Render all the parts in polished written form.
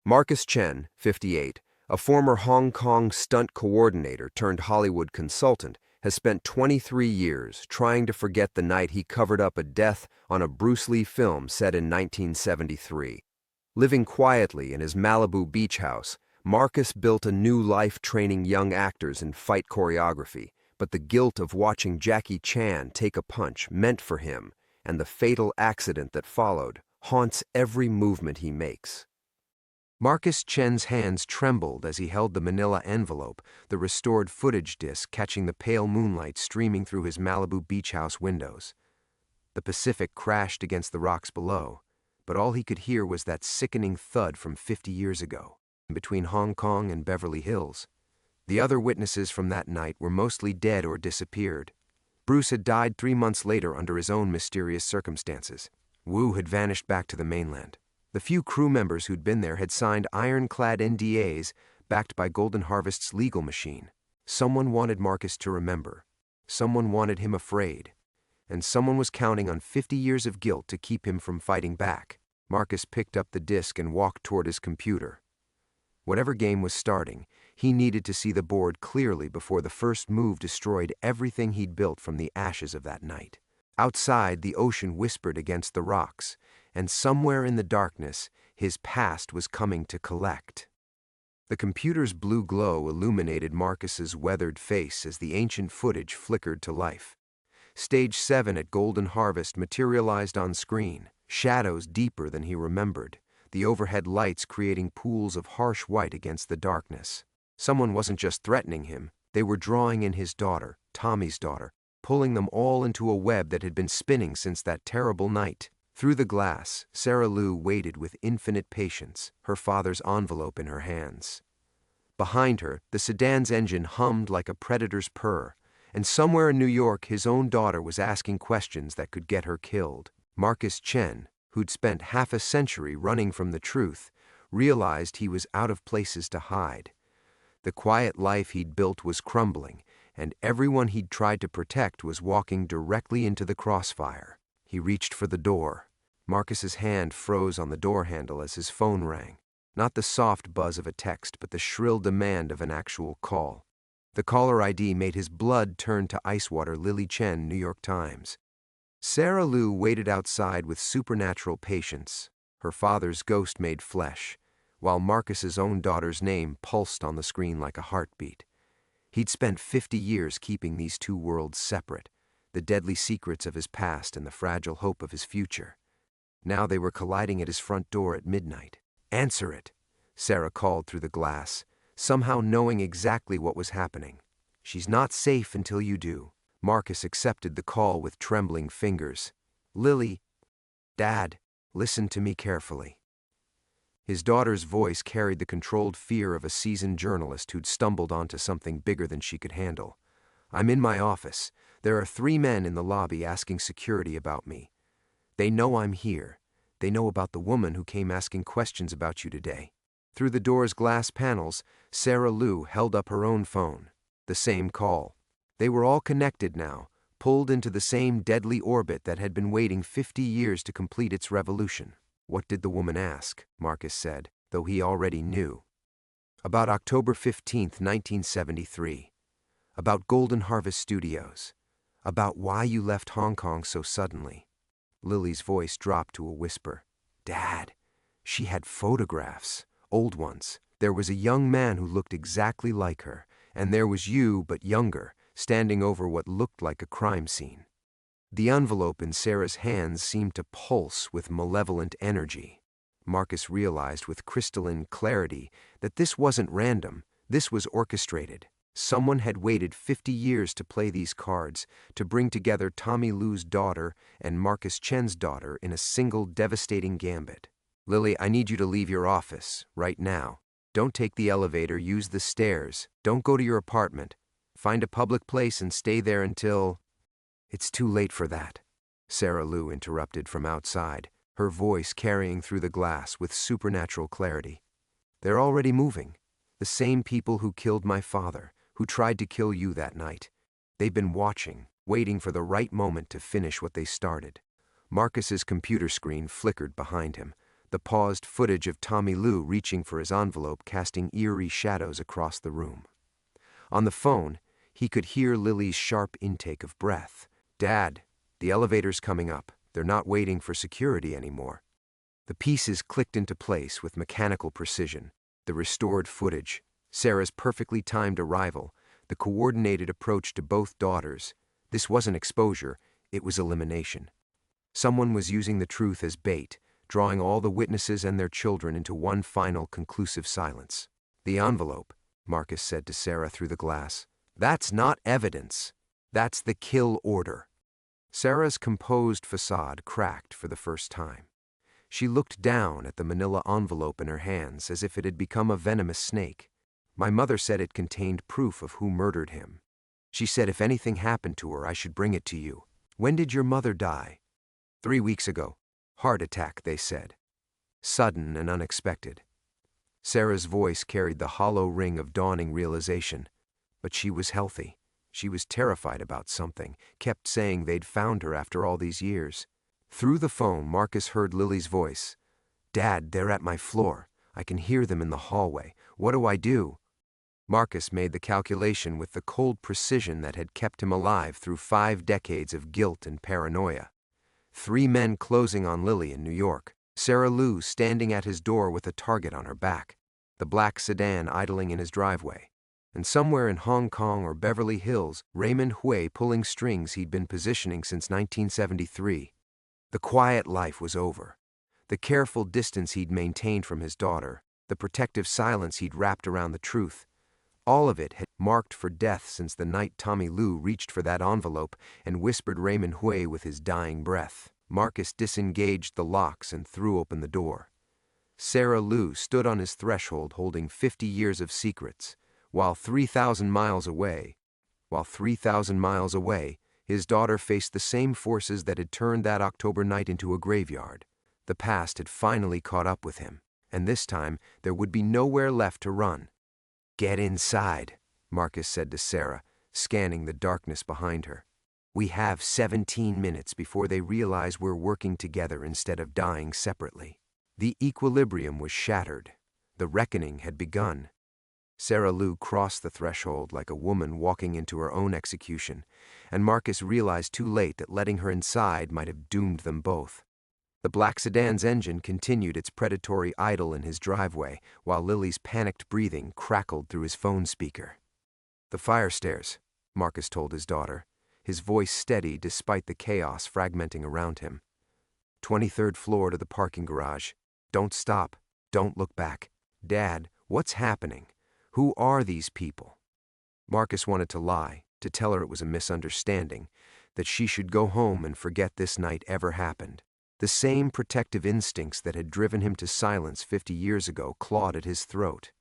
Marcus Chen, 58, a former Hong Kong stunt coordinator turned Hollywood consultant, has spent 23 years trying to forget the night he covered up a death on a Bruce Lee film set in 1973. Living quietly in his Malibu beach house, Marcus built a new life training young actors in fight choreography, but the guilt of watching Jackie Chan take a punch meant for him, and the fatal accident that followed, haunts every movement he makes. Marcus Chen's hands trembled as he held the manila envelope, the restored footage disc catching the pale moonlight streaming through his Malibu beach house windows. The Pacific crashed against the rocks below, but all he could hear was that sickening thud from 50 years ago, between Hong Kong and Beverly Hills. The other witnesses from that night were mostly dead or disappeared. Bruce had died 3 months later under his own mysterious circumstances. Wu had vanished back to the mainland. The few crew members who'd been there had signed ironclad NDAs backed by Golden Harvest's legal machine. Someone wanted Marcus to remember. Someone wanted him afraid. And someone was counting on 50 years of guilt to keep him from fighting back. Marcus picked up the disc and walked toward his computer. Whatever game was starting, he needed to see the board clearly before the first move destroyed everything he'd built from the ashes of that night. Outside, the ocean whispered against the rocks, and somewhere in the darkness, his past was coming to collect. The computer's blue glow illuminated Marcus's weathered face as the ancient footage flickered to life. Stage 7 at Golden Harvest materialized on screen, shadows deeper than he remembered, the overhead lights creating pools of harsh white against the darkness. Someone wasn't just threatening him, they were drawing in his daughter, Tommy's daughter, pulling them all into a web that had been spinning since that terrible night. Through the glass, Sarah Lou waited with infinite patience, her father's envelope in her hands. Behind her, the sedan's engine hummed like a predator's purr, and somewhere in New York his own daughter was asking questions that could get her killed. Marcus Chen, who'd spent half a century running from the truth, realized he was out of places to hide. The quiet life he'd built was crumbling, and everyone he'd tried to protect was walking directly into the crossfire. He reached for the door. Marcus's hand froze on the door handle as his phone rang. Not the soft buzz of a text, but the shrill demand of an actual call. The caller ID made his blood turn to ice water. Lily Chen, New York Times. Sarah Lou waited outside with supernatural patience, her father's ghost made flesh, while Marcus's own daughter's name pulsed on the screen like a heartbeat. He'd spent 50 years keeping these two worlds separate, the deadly secrets of his past and the fragile hope of his future. Now they were colliding at his front door at midnight. "Answer it," Sarah called through the glass, somehow knowing exactly what was happening. "She's not safe until you do." Marcus accepted the call with trembling fingers. "Lily, Dad, listen to me carefully." His daughter's voice carried the controlled fear of a seasoned journalist who'd stumbled onto something bigger than she could handle. "I'm in my office. There are 3 men in the lobby asking security about me. They know I'm here. They know about the woman who came asking questions about you today." Through the door's glass panels, Sarah Lou held up her own phone. The same call. They were all connected now, pulled into the same deadly orbit that had been waiting 50 years to complete its revolution. What did the woman ask? Marcus said, though he already knew. About October 15th, 1973. About Golden Harvest Studios. About why you left Hong Kong so suddenly. Lily's voice dropped to a whisper. "Dad." She had photographs, old ones. There was a young man who looked exactly like her, and there was you, but younger, standing over what looked like a crime scene. The envelope in Sarah's hands seemed to pulse with malevolent energy. Marcus realized with crystalline clarity that this wasn't random, this was orchestrated. Someone had waited 50 years to play these cards, to bring together Tommy Lou's daughter and Marcus Chen's daughter in a single devastating gambit. "Lily, I need you to leave your office, right now. Don't take the elevator, use the stairs. Don't go to your apartment. Find a public place and stay there until—" "It's too late for that," Sarah Lou interrupted from outside, her voice carrying through the glass with supernatural clarity. "They're already moving. The same people who killed my father, who tried to kill you that night. They've been watching, waiting for the right moment to finish what they started." Marcus's computer screen flickered behind him. the paused footage of Tommy Lou reaching for his envelope casting eerie shadows across the room. On the phone, he could hear Lily's sharp intake of breath. "Dad, the elevator's coming up. They're not waiting for security anymore." The pieces clicked into place with mechanical precision. The restored footage, Sarah's perfectly timed arrival, the coordinated approach to both daughters. This wasn't exposure, it was elimination. Someone was using the truth as bait, drawing all the witnesses and their children into one final conclusive silence. "The envelope," Marcus said to Sarah through the glass. "That's not evidence. That's the kill order." Sarah's composed facade cracked for the first time. She looked down at the manila envelope in her hands as if it had become a venomous snake. "My mother said it contained proof of who murdered him. She said if anything happened to her, I should bring it to you." "When did your mother die?" 3 weeks ago. Heart attack, they said. Sudden and unexpected. Sarah's voice carried the hollow ring of dawning realization. But she was healthy. She was terrified about something, kept saying they'd found her after all these years. Through the phone, Marcus heard Lily's voice. "Dad, they're at my floor. I can hear them in the hallway. What do I do?" Marcus made the calculation with the cold precision that had kept him alive through 5 decades of guilt and paranoia. 3 men closing on Lily in New York. Sarah Lou standing at his door with a target on her back. The black sedan idling in his driveway. And somewhere in Hong Kong or Beverly Hills, Raymond Hui pulling strings he'd been positioning since 1973. The quiet life was over. The careful distance he'd maintained from his daughter, the protective silence he'd wrapped around the truth, all of it had marked for death since the night Tommy Lou reached for that envelope and whispered Raymond Hui with his dying breath. Marcus disengaged the locks and threw open the door. Sarah Lou stood on his threshold holding 50 years of secrets, while 3,000 miles away, his daughter faced the same forces that had turned that October night into a graveyard. The past had finally caught up with him, and this time there would be nowhere left to run. "Get inside," Marcus said to Sarah, scanning the darkness behind her. "We have 17 minutes before they realize we're working together instead of dying separately." The equilibrium was shattered. The reckoning had begun. Sarah Lou crossed the threshold like a woman walking into her own execution, and Marcus realized too late that letting her inside might have doomed them both. The black sedan's engine continued its predatory idle in his driveway, while Lily's panicked breathing crackled through his phone speaker. "The fire stairs," Marcus told his daughter, his voice steady despite the chaos fragmenting around him. "23rd floor to the parking garage. Don't stop. Don't look back. Dad, what's happening? Who are these people?" Marcus wanted to lie, to tell her it was a misunderstanding, that she should go home and forget this night ever happened. The same protective instincts that had driven him to silence 50 years ago clawed at his throat.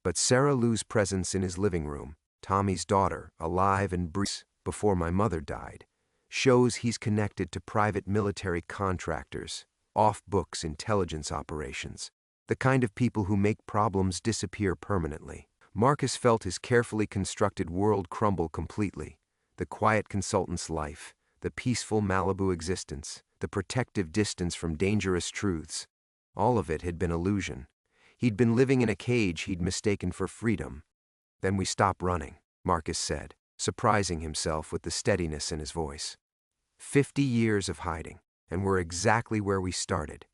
But Sarah Lou's presence in his living room, Tommy's daughter, alive and breathing before my mother died, shows he's connected to private military contractors, off-books intelligence operations, the kind of people who make problems disappear permanently. Marcus felt his carefully constructed world crumble completely. The quiet consultant's life, the peaceful Malibu existence, the protective distance from dangerous truths. All of it had been illusion. He'd been living in a cage he'd mistaken for freedom. "Then we stop running," Marcus said, surprising himself with the steadiness in his voice. 50 years of hiding, and we're exactly where we started.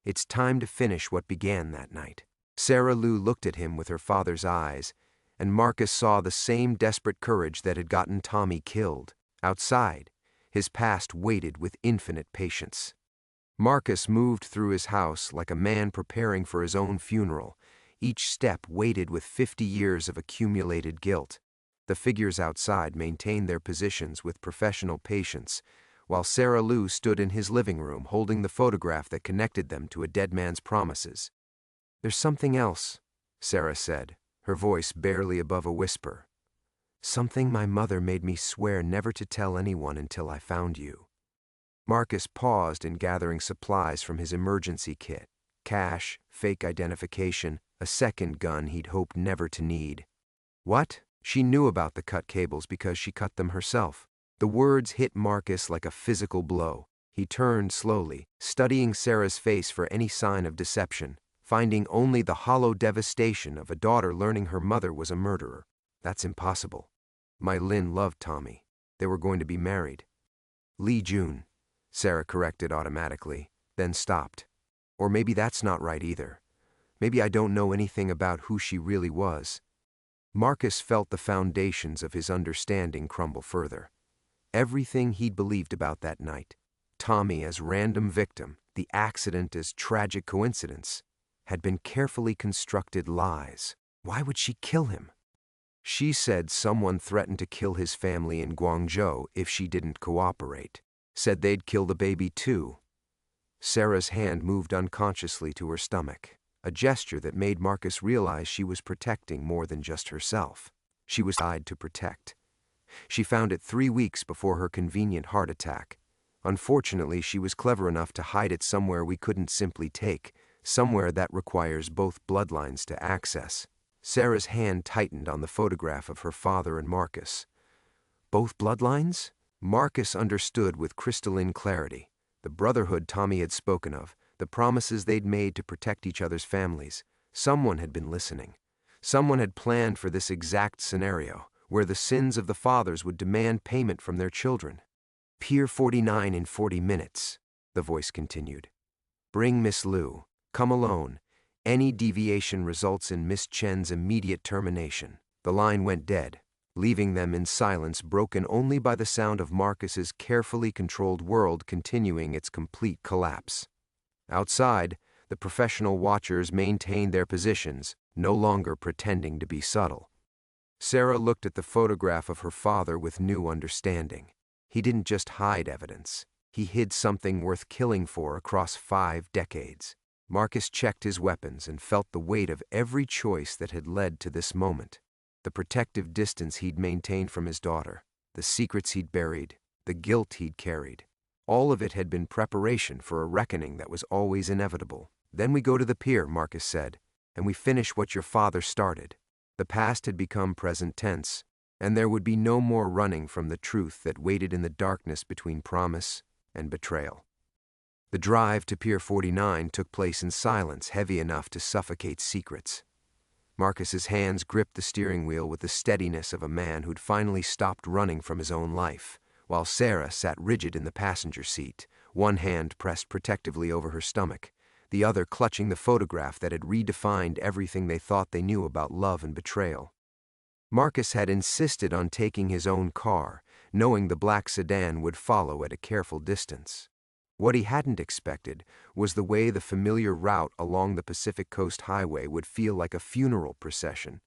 It's time to finish what began that night. Sarah Lou looked at him with her father's eyes, and Marcus saw the same desperate courage that had gotten Tommy killed. Outside, his past waited with infinite patience. Marcus moved through his house like a man preparing for his own funeral, each step weighted with 50 years of accumulated guilt. The figures outside maintained their positions with professional patience, while Sarah Lou stood in his living room holding the photograph that connected them to a dead man's promises. "There's something else," Sarah said, her voice barely above a whisper. "Something my mother made me swear never to tell anyone until I found you." Marcus paused in gathering supplies from his emergency kit. Cash, fake identification, a second gun he'd hoped never to need. "What?" She knew about the cut cables because she cut them herself. The words hit Marcus like a physical blow. He turned slowly, studying Sarah's face for any sign of deception, finding only the hollow devastation of a daughter learning her mother was a murderer. That's impossible. My Lin loved Tommy. They were going to be married. Lee Jun, Sarah corrected automatically, then stopped. Or maybe that's not right either. Maybe I don't know anything about who she really was. Marcus felt the foundations of his understanding crumble further. Everything he'd believed about that night, Tommy as random victim, the accident as tragic coincidence, had been carefully constructed lies. Why would she kill him? She said someone threatened to kill his family in Guangzhou if she didn't cooperate. Said they'd kill the baby too. Sarah's hand moved unconsciously to her stomach, a gesture that made Marcus realize she was protecting more than just herself. She was tied to protect. She found it 3 weeks before her convenient heart attack. Unfortunately, she was clever enough to hide it somewhere we couldn't simply take, somewhere that requires both bloodlines to access. Sarah's hand tightened on the photograph of her father and Marcus. Both bloodlines? Marcus understood with crystalline clarity. The brotherhood Tommy had spoken of, the promises they'd made to protect each other's families. Someone had been listening. Someone had planned for this exact scenario, where the sins of the fathers would demand payment from their children. Pier 49 in 40 minutes, the voice continued. Bring Miss Liu. Come alone. Any deviation results in Miss Chen's immediate termination. The line went dead, leaving them in silence broken only by the sound of Marcus's carefully controlled world continuing its complete collapse. Outside, the professional watchers maintained their positions, no longer pretending to be subtle. Sarah looked at the photograph of her father with new understanding. He didn't just hide evidence. He hid something worth killing for across 5 decades. Marcus checked his weapons and felt the weight of every choice that had led to this moment. The protective distance he'd maintained from his daughter, the secrets he'd buried, the guilt he'd carried. All of it had been preparation for a reckoning that was always inevitable. Then we go to the pier, Marcus said, and we finish what your father started. The past had become present tense, and there would be no more running from the truth that waited in the darkness between promise and betrayal. The drive to Pier 49 took place in silence heavy enough to suffocate secrets. Marcus's hands gripped the steering wheel with the steadiness of a man who'd finally stopped running from his own life, while Sarah sat rigid in the passenger seat, one hand pressed protectively over her stomach, the other clutching the photograph that had redefined everything they thought they knew about love and betrayal. Marcus had insisted on taking his own car, knowing the black sedan would follow at a careful distance. What he hadn't expected was the way the familiar route along the Pacific Coast Highway would feel like a funeral procession,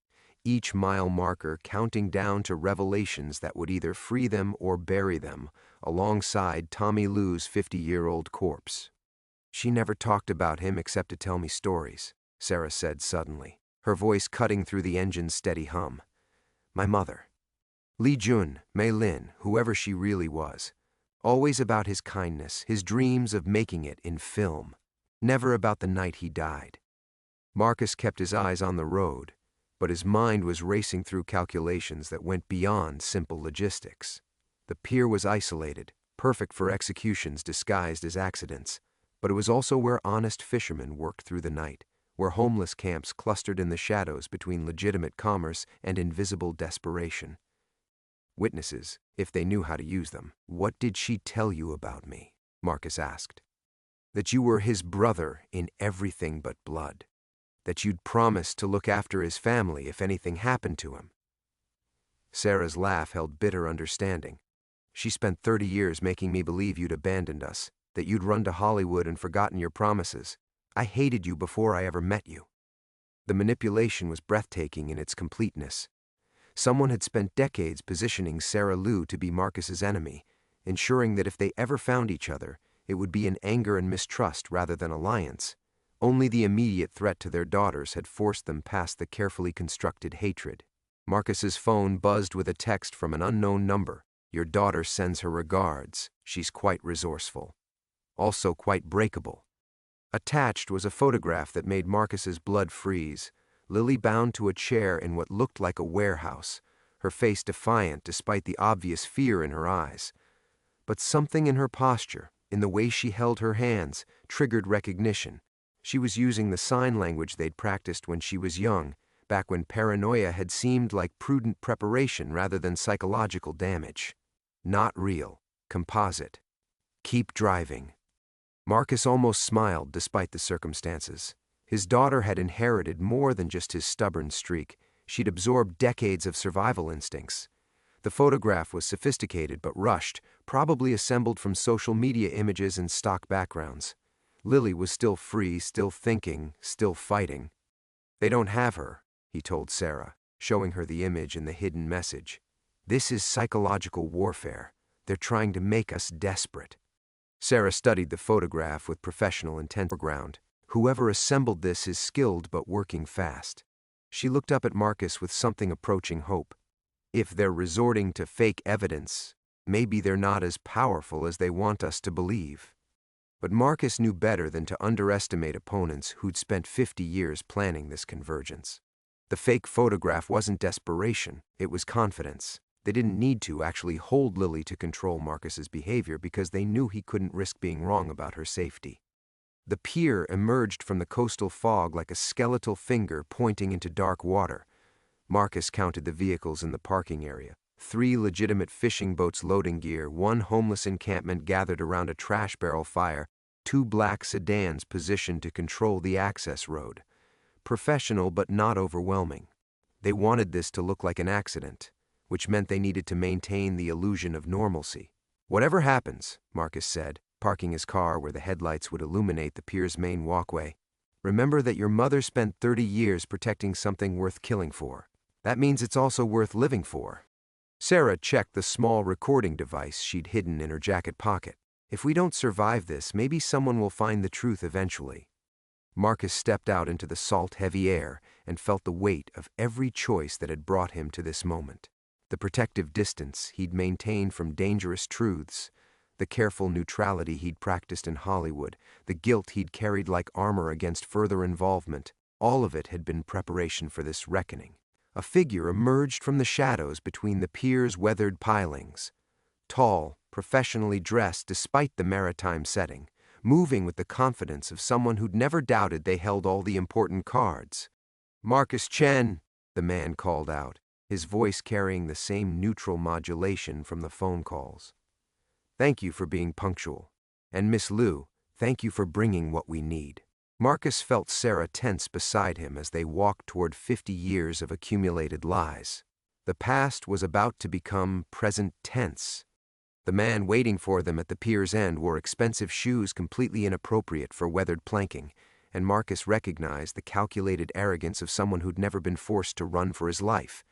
each mile marker counting down to revelations that would either free them or bury them, alongside Tommy Liu's 50-year-old corpse. She never talked about him except to tell me stories, Sarah said suddenly, her voice cutting through the engine's steady hum. My mother. Lee Jun, Mei Lin, whoever she really was. Always about his kindness, his dreams of making it in film. Never about the night he died. Marcus kept his eyes on the road, but his mind was racing through calculations that went beyond simple logistics. The pier was isolated, perfect for executions disguised as accidents, but it was also where honest fishermen worked through the night, where homeless camps clustered in the shadows between legitimate commerce and invisible desperation. Witnesses, if they knew how to use them. What did she tell you about me? Marcus asked. That you were his brother in everything but blood. That you'd promised to look after his family if anything happened to him. Sarah's laugh held bitter understanding. She spent 30 years making me believe you'd abandoned us, that you'd run to Hollywood and forgotten your promises. I hated you before I ever met you. The manipulation was breathtaking in its completeness. Someone had spent decades positioning Sarah Liu to be Marcus's enemy, ensuring that if they ever found each other, it would be in anger and mistrust rather than alliance. Only the immediate threat to their daughters had forced them past the carefully constructed hatred. Marcus's phone buzzed with a text from an unknown number. Your daughter sends her regards. She's quite resourceful. Also quite breakable. Attached was a photograph that made Marcus's blood freeze. Lily bound to a chair in what looked like a warehouse, her face defiant despite the obvious fear in her eyes. But something in her posture, in the way she held her hands, triggered recognition. She was using the sign language they'd practiced when she was young, back when paranoia had seemed like prudent preparation rather than psychological damage. Not real. Composite. Keep driving. Marcus almost smiled despite the circumstances. His daughter had inherited more than just his stubborn streak. She'd absorbed decades of survival instincts. The photograph was sophisticated but rushed, probably assembled from social media images and stock backgrounds. Lily was still free, still thinking, still fighting. "They don't have her," he told Sarah, showing her the image and the hidden message. "This is psychological warfare. They're trying to make us desperate." Sarah studied the photograph with professional intent. Whoever assembled this is skilled but working fast. She looked up at Marcus with something approaching hope. If they're resorting to fake evidence, maybe they're not as powerful as they want us to believe. But Marcus knew better than to underestimate opponents who'd spent 50 years planning this convergence. The fake photograph wasn't desperation, it was confidence. They didn't need to actually hold Lily to control Marcus's behavior because they knew he couldn't risk being wrong about her safety. The pier emerged from the coastal fog like a skeletal finger pointing into dark water. Marcus counted the vehicles in the parking area. 3 legitimate fishing boats loading gear, 1 homeless encampment gathered around a trash barrel fire, 2 black sedans positioned to control the access road. Professional but not overwhelming. They wanted this to look like an accident, which meant they needed to maintain the illusion of normalcy. "Whatever happens," Marcus said, parking his car where the headlights would illuminate the pier's main walkway, "remember that your mother spent 30 years protecting something worth killing for. That means it's also worth living for." Sarah checked the small recording device she'd hidden in her jacket pocket. "If we don't survive this, maybe someone will find the truth eventually." Marcus stepped out into the salt, heavy air and felt the weight of every choice that had brought him to this moment. The protective distance he'd maintained from dangerous truths, the careful neutrality he'd practiced in Hollywood, the guilt he'd carried like armor against further involvement, all of it had been preparation for this reckoning. A figure emerged from the shadows between the pier's weathered pilings. Tall, professionally dressed despite the maritime setting, moving with the confidence of someone who'd never doubted they held all the important cards. "Marcus Chen," the man called out, his voice carrying the same neutral modulation from the phone calls. "Thank you for being punctual. And Miss Liu, thank you for bringing what we need." Marcus felt Sarah tense beside him as they walked toward 50 years of accumulated lies. The past was about to become present tense. The man waiting for them at the pier's end wore expensive shoes completely inappropriate for weathered planking, and Marcus recognized the calculated arrogance of someone who'd never been forced to run for his life.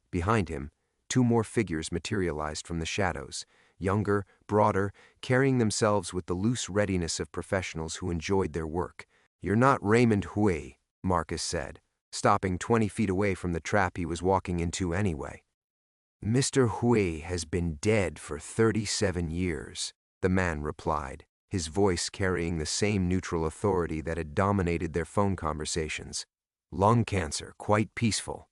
Behind him, 2 more figures materialized from the shadows, younger, broader, carrying themselves with the loose readiness of professionals who enjoyed their work. "You're not Raymond Hui," Marcus said, stopping 20 feet away from the trap he was walking into anyway. "Mr. Hui has been dead for 37 years, the man replied, his voice carrying the same neutral authority that had dominated their phone conversations. "Lung cancer, quite peaceful.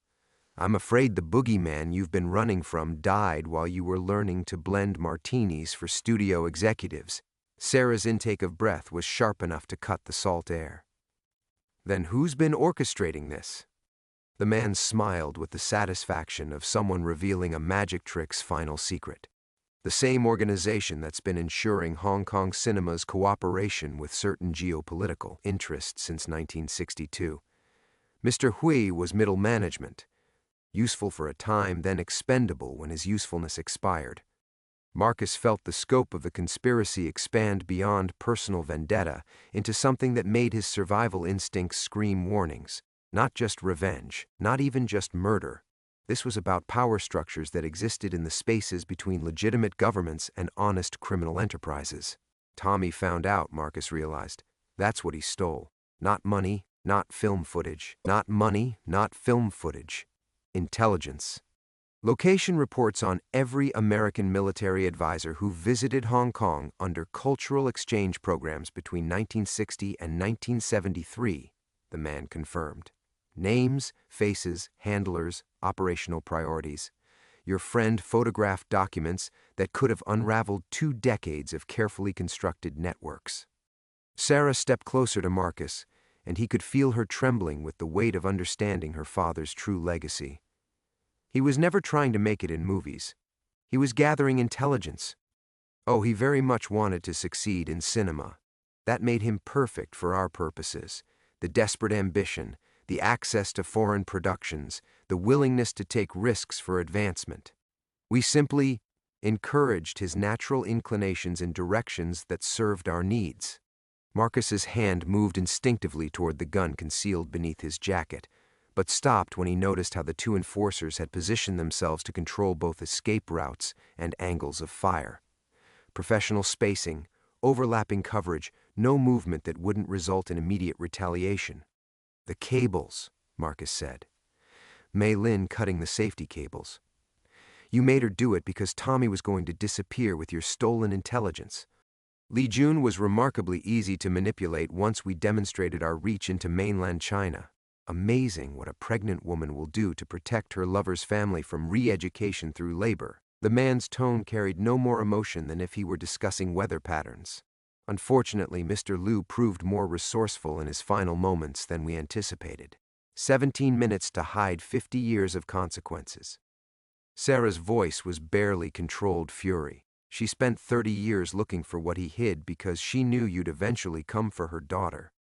I'm afraid the boogeyman you've been running from died while you were learning to blend martinis for studio executives." Sarah's intake of breath was sharp enough to cut the salt air. "Then who's been orchestrating this?" The man smiled with the satisfaction of someone revealing a magic trick's final secret. "The same organization that's been ensuring Hong Kong cinema's cooperation with certain geopolitical interests since 1962. Mr. Hui was middle management, useful for a time, then expendable when his usefulness expired." Marcus felt the scope of the conspiracy expand beyond personal vendetta into something that made his survival instincts scream warnings. Not just revenge, not even just murder. This was about power structures that existed in the spaces between legitimate governments and honest criminal enterprises. Tommy found out, Marcus realized. That's what he stole. Not money, not film footage. Not money, not film footage. Intelligence. Location reports on every American military advisor who visited Hong Kong under cultural exchange programs between 1960 and 1973, the man confirmed. Names, faces, handlers, operational priorities. Your friend photographed documents that could have unraveled 2 decades of carefully constructed networks. Sarah stepped closer to Marcus, and he could feel her trembling with the weight of understanding her father's true legacy. He was never trying to make it in movies. He was gathering intelligence. Oh, he very much wanted to succeed in cinema. That made him perfect for our purposes. The desperate ambition, the access to foreign productions, the willingness to take risks for advancement. We simply encouraged his natural inclinations in directions that served our needs. Marcus's hand moved instinctively toward the gun concealed beneath his jacket, but stopped when he noticed how the 2 enforcers had positioned themselves to control both escape routes and angles of fire. Professional spacing, overlapping coverage, no movement that wouldn't result in immediate retaliation. "The cables," Marcus said. Mei Lin cutting the safety cables. "You made her do it because Tommy was going to disappear with your stolen intelligence." Li Jun was remarkably easy to manipulate once we demonstrated our reach into mainland China. Amazing what a pregnant woman will do to protect her lover's family from re-education through labor. The man's tone carried no more emotion than if he were discussing weather patterns. Unfortunately, Mr. Liu proved more resourceful in his final moments than we anticipated. 17 minutes to hide 50 years of consequences. Sarah's voice was barely controlled fury. She spent 30 years looking for what he hid because she knew you'd eventually come for her daughter.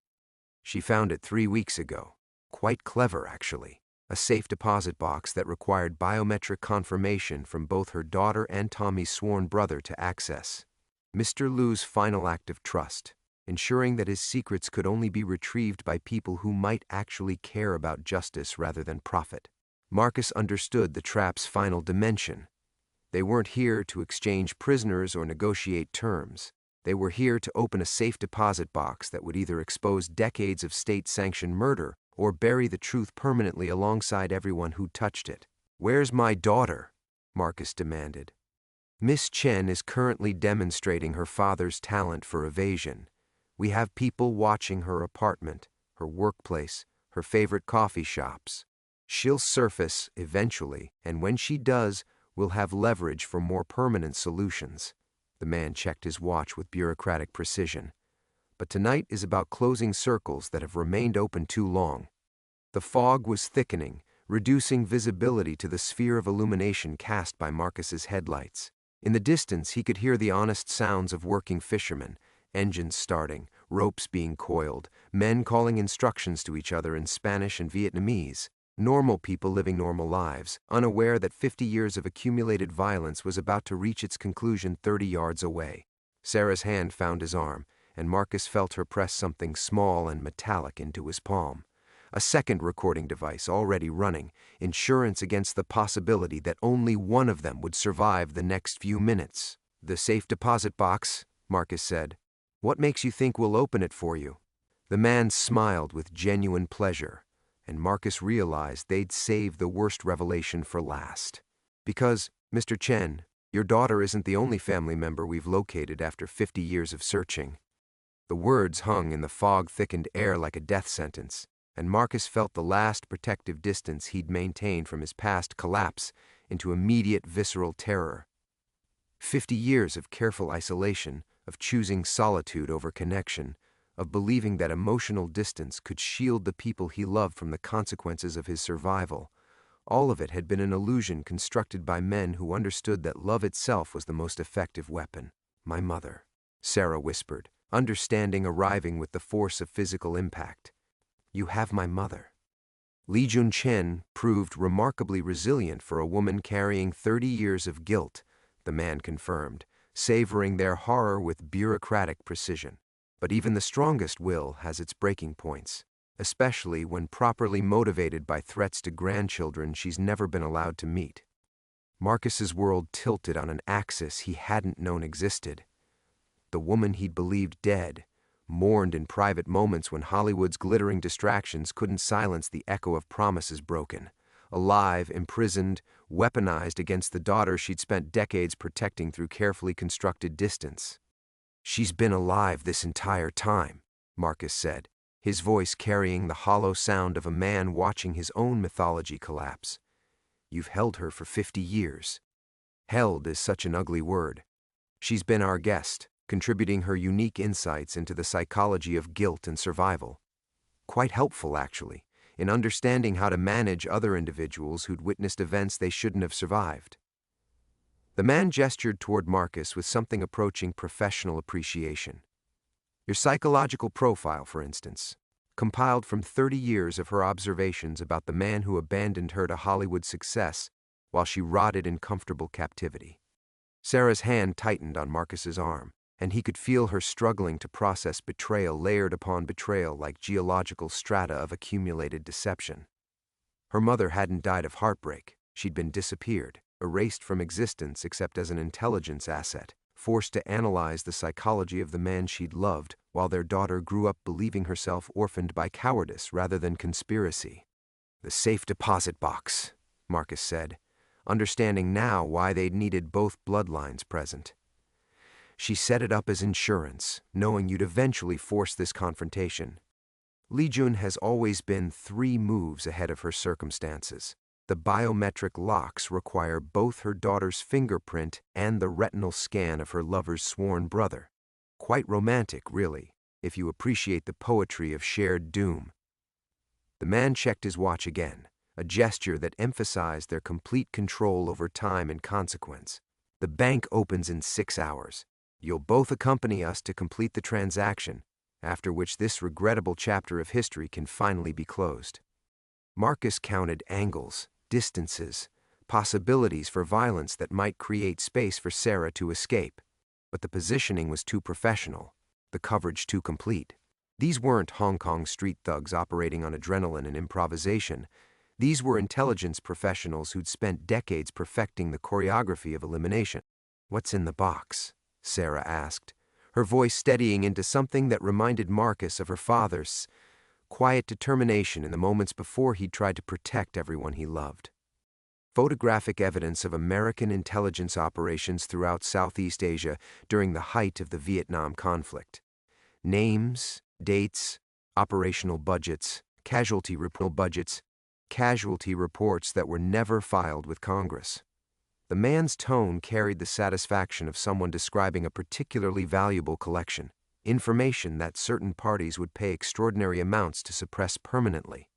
She found it 3 weeks ago. Quite clever, actually. A safe deposit box that required biometric confirmation from both her daughter and Tommy's sworn brother to access. Mr. Liu's final act of trust, ensuring that his secrets could only be retrieved by people who might actually care about justice rather than profit. Marcus understood the trap's final dimension. They weren't here to exchange prisoners or negotiate terms. They were here to open a safe deposit box that would either expose decades of state-sanctioned murder or bury the truth permanently alongside everyone who touched it. "Where's my daughter?" Marcus demanded. "Miss Chen is currently demonstrating her father's talent for evasion. We have people watching her apartment, her workplace, her favorite coffee shops. She'll surface eventually, and when she does, we'll have leverage for more permanent solutions." The man checked his watch with bureaucratic precision. "But tonight is about closing circles that have remained open too long." The fog was thickening, reducing visibility to the sphere of illumination cast by Marcus's headlights. In the distance, he could hear the honest sounds of working fishermen, engines starting, ropes being coiled, men calling instructions to each other in Spanish and Vietnamese. Normal people living normal lives, unaware that 50 years of accumulated violence was about to reach its conclusion 30 yards away. Sarah's hand found his arm, and Marcus felt her press something small and metallic into his palm. A second recording device already running, insurance against the possibility that only one of them would survive the next few minutes. "The safe deposit box," Marcus said. "What makes you think we'll open it for you?" The man smiled with genuine pleasure, and Marcus realized they'd saved the worst revelation for last. "Because, Mr. Chen, your daughter isn't the only family member we've located after 50 years of searching." The words hung in the fog-thickened air like a death sentence, and Marcus felt the last protective distance he'd maintained from his past collapse into immediate visceral terror. 50 years of careful isolation, of choosing solitude over connection, of believing that emotional distance could shield the people he loved from the consequences of his survival. All of it had been an illusion constructed by men who understood that love itself was the most effective weapon. "My mother," Sarah whispered, understanding arriving with the force of physical impact. "You have my mother." Li Jun Chen proved remarkably resilient for a woman carrying 30 years of guilt, the man confirmed, savoring their horror with bureaucratic precision. But even the strongest will has its breaking points, especially when properly motivated by threats to grandchildren she's never been allowed to meet. Marcus's world tilted on an axis he hadn't known existed. The woman he'd believed dead, mourned in private moments when Hollywood's glittering distractions couldn't silence the echo of promises broken. Alive, imprisoned, weaponized against the daughter she'd spent decades protecting through carefully constructed distance. "She's been alive this entire time," Marcus said, his voice carrying the hollow sound of a man watching his own mythology collapse. You've held her for 50 years. Held is such an ugly word. She's been our guest, contributing her unique insights into the psychology of guilt and survival. Quite helpful, actually, in understanding how to manage other individuals who'd witnessed events they shouldn't have survived. The man gestured toward Marcus with something approaching professional appreciation. Your psychological profile, for instance, compiled from 30 years of her observations about the man who abandoned her to Hollywood success while she rotted in comfortable captivity. Sarah's hand tightened on Marcus's arm, and he could feel her struggling to process betrayal layered upon betrayal like geological strata of accumulated deception. Her mother hadn't died of heartbreak. She'd been disappeared, erased from existence except as an intelligence asset, forced to analyze the psychology of the man she'd loved, while their daughter grew up believing herself orphaned by cowardice rather than conspiracy. The safe deposit box, Marcus said, understanding now why they'd needed both bloodlines present. She set it up as insurance, knowing you'd eventually force this confrontation. Lee Jun has always been 3 moves ahead of her circumstances. The biometric locks require both her daughter's fingerprint and the retinal scan of her lover's sworn brother. Quite romantic, really, if you appreciate the poetry of shared doom. The man checked his watch again, a gesture that emphasized their complete control over time and consequence. The bank opens in 6 hours. You'll both accompany us to complete the transaction, after which this regrettable chapter of history can finally be closed. Marcus counted angles, distances, possibilities for violence that might create space for Sarah to escape, but the positioning was too professional, the coverage too complete. These weren't Hong Kong street thugs operating on adrenaline and improvisation. These were intelligence professionals who'd spent decades perfecting the choreography of elimination. "What's in the box?" Sarah asked, her voice steadying into something that reminded Marcus of her father's quiet determination in the moments before he'd tried to protect everyone he loved. Photographic evidence of American intelligence operations throughout Southeast Asia during the height of the Vietnam conflict. Names, dates, operational budgets, casualty reports that were never filed with Congress. The man's tone carried the satisfaction of someone describing a particularly valuable collection, information that certain parties would pay extraordinary amounts to suppress permanently.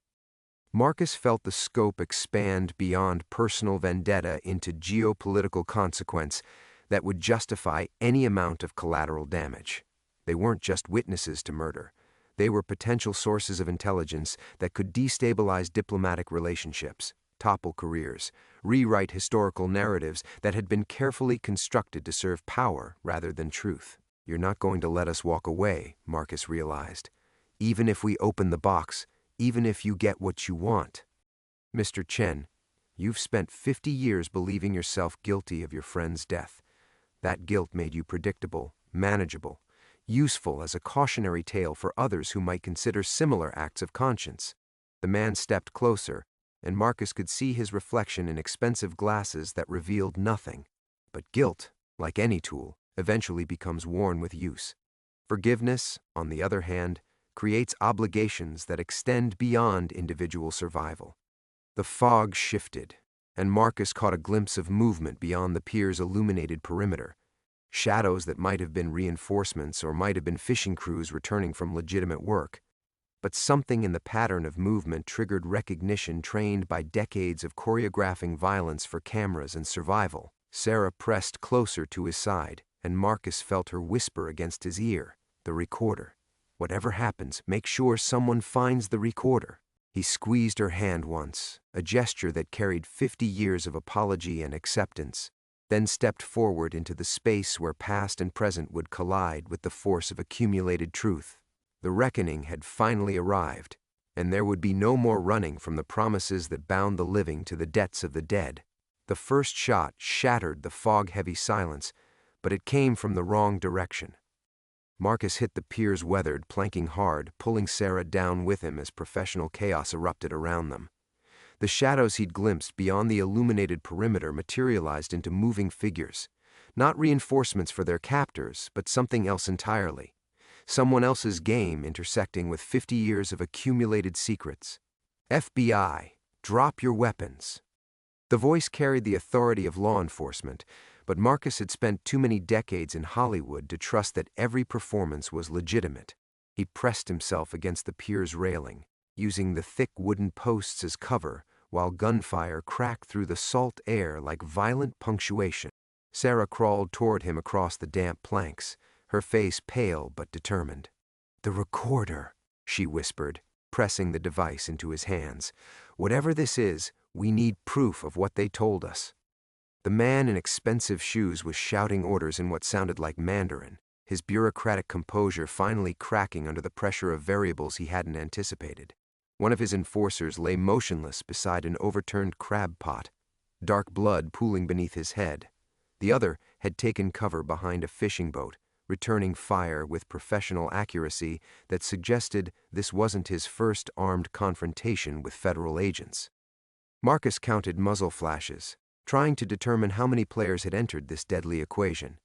Marcus felt the scope expand beyond personal vendetta into geopolitical consequence that would justify any amount of collateral damage. They weren't just witnesses to murder. They were potential sources of intelligence that could destabilize diplomatic relationships, topple careers, rewrite historical narratives that had been carefully constructed to serve power rather than truth. "You're not going to let us walk away," Marcus realized. "Even if we open the box, even if you get what you want. Mr. Chen, you've spent 50 years believing yourself guilty of your friend's death. That guilt made you predictable, manageable, useful as a cautionary tale for others who might consider similar acts of conscience." The man stepped closer, and Marcus could see his reflection in expensive glasses that revealed nothing. But guilt, like any tool, eventually becomes worn with use. Forgiveness, on the other hand, creates obligations that extend beyond individual survival. The fog shifted, and Marcus caught a glimpse of movement beyond the pier's illuminated perimeter. Shadows that might have been reinforcements or might have been fishing crews returning from legitimate work. But something in the pattern of movement triggered recognition trained by decades of choreographing violence for cameras and survival. Sarah pressed closer to his side, and Marcus felt her whisper against his ear, "The recorder. Whatever happens, make sure someone finds the recorder." He squeezed her hand once, a gesture that carried 50 years of apology and acceptance, then stepped forward into the space where past and present would collide with the force of accumulated truth. The reckoning had finally arrived, and there would be no more running from the promises that bound the living to the debts of the dead. The first shot shattered the fog-heavy silence, but it came from the wrong direction. Marcus hit the pier's weathered, planking hard, pulling Sarah down with him as professional chaos erupted around them. The shadows he'd glimpsed beyond the illuminated perimeter materialized into moving figures, not reinforcements for their captors, but something else entirely. Someone else's game intersecting with 50 years of accumulated secrets. "FBI, drop your weapons." The voice carried the authority of law enforcement, but Marcus had spent too many decades in Hollywood to trust that every performance was legitimate. He pressed himself against the pier's railing, using the thick wooden posts as cover, while gunfire cracked through the salt air like violent punctuation. Sarah crawled toward him across the damp planks, her face pale but determined. "The recorder," she whispered, pressing the device into his hands. "Whatever this is, we need proof of what they told us." The man in expensive shoes was shouting orders in what sounded like Mandarin, his bureaucratic composure finally cracking under the pressure of variables he hadn't anticipated. One of his enforcers lay motionless beside an overturned crab pot, dark blood pooling beneath his head. The other had taken cover behind a fishing boat, returning fire with professional accuracy that suggested this wasn't his first armed confrontation with federal agents. Marcus counted muzzle flashes, trying to determine how many players had entered this deadly equation.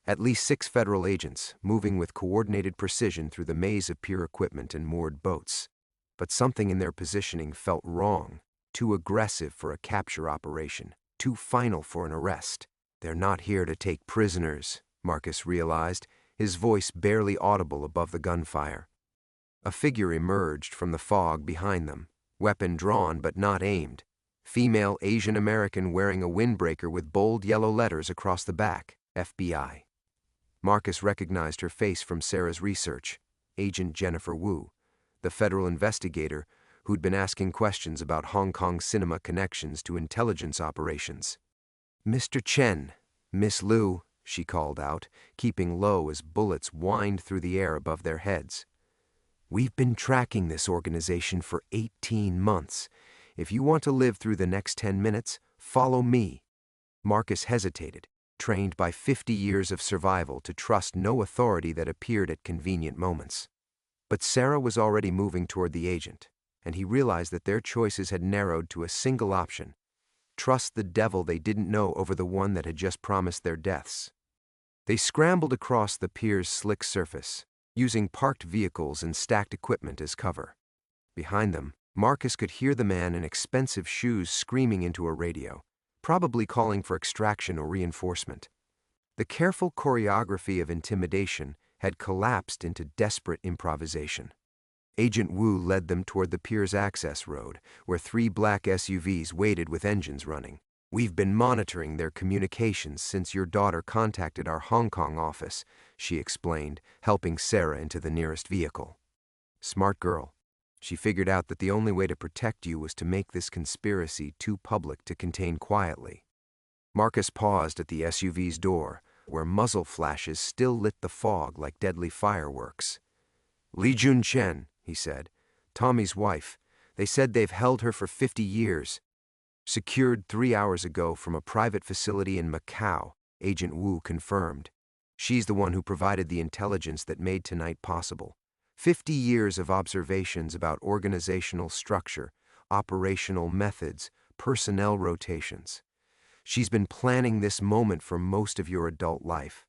At least 6 federal agents, moving with coordinated precision through the maze of pier equipment and moored boats. But something in their positioning felt wrong, too aggressive for a capture operation, too final for an arrest. "They're not here to take prisoners," Marcus realized, his voice barely audible above the gunfire. A figure emerged from the fog behind them, weapon drawn but not aimed. Female Asian American wearing a windbreaker with bold yellow letters across the back, FBI. Marcus recognized her face from Sarah's research, Agent Jennifer Wu, the federal investigator who'd been asking questions about Hong Kong cinema connections to intelligence operations. "Mr. Chen, Miss Liu," she called out, keeping low as bullets whined through the air above their heads. "We've been tracking this organization for 18 months. If you want to live through the next 10 minutes, follow me." Marcus hesitated, trained by 50 years of survival to trust no authority that appeared at convenient moments. But Sarah was already moving toward the agent, and he realized that their choices had narrowed to a single option: trust the devil they didn't know over the one that had just promised their deaths. They scrambled across the pier's slick surface, using parked vehicles and stacked equipment as cover. Behind them, Marcus could hear the man in expensive shoes screaming into a radio, probably calling for extraction or reinforcement. The careful choreography of intimidation had collapsed into desperate improvisation. Agent Wu led them toward the pier's access road, where 3 black SUVs waited with engines running. "We've been monitoring their communications since your daughter contacted our Hong Kong office," she explained, helping Sarah into the nearest vehicle. Smart girl. She figured out that the only way to protect you was to make this conspiracy too public to contain quietly. Marcus paused at the SUV's door, where muzzle flashes still lit the fog like deadly fireworks. "Li Junchen," he said. "Tommy's wife. They said they've held her for 50 years. Secured 3 hours ago from a private facility in Macau," Agent Wu confirmed. "She's the one who provided the intelligence that made tonight possible. 50 years of observations about organizational structure, operational methods, personnel rotations. She's been planning this moment for most of your adult life."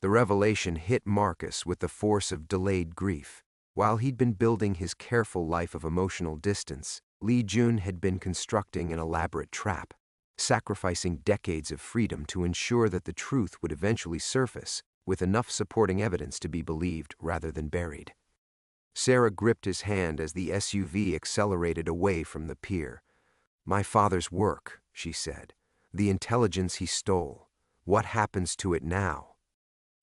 The revelation hit Marcus with the force of delayed grief. While he'd been building his careful life of emotional distance, Li Jun had been constructing an elaborate trap, sacrificing decades of freedom to ensure that the truth would eventually surface, with enough supporting evidence to be believed rather than buried. Sarah gripped his hand as the SUV accelerated away from the pier. "My father's work," she said. "The intelligence he stole. What happens to it now?"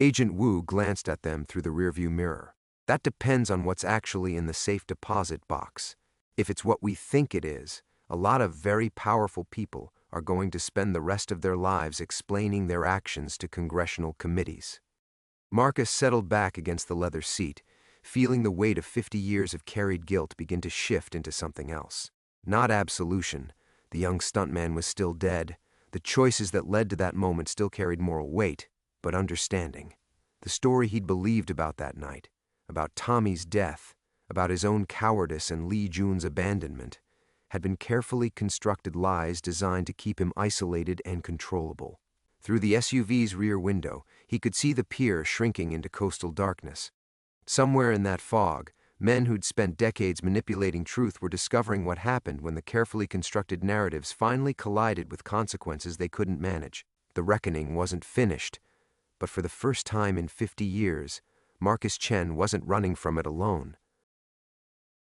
Agent Wu glanced at them through the rearview mirror. "That depends on what's actually in the safe deposit box. If it's what we think it is, a lot of very powerful people are going to spend the rest of their lives explaining their actions to congressional committees." Marcus settled back against the leather seat, feeling the weight of 50 years of carried guilt begin to shift into something else. Not absolution. The young stuntman was still dead. The choices that led to that moment still carried moral weight, but understanding. The story he'd believed about that night, about Tommy's death, about his own cowardice and Li Jun's abandonment, had been carefully constructed lies designed to keep him isolated and controllable. Through the SUV's rear window, he could see the pier shrinking into coastal darkness. Somewhere in that fog, Men who'd spent decades manipulating truth were discovering what happened when the carefully constructed narratives finally collided with consequences they couldn't manage. The reckoning wasn't finished, but for the first time in 50 years, Marcus Chen wasn't running from it alone.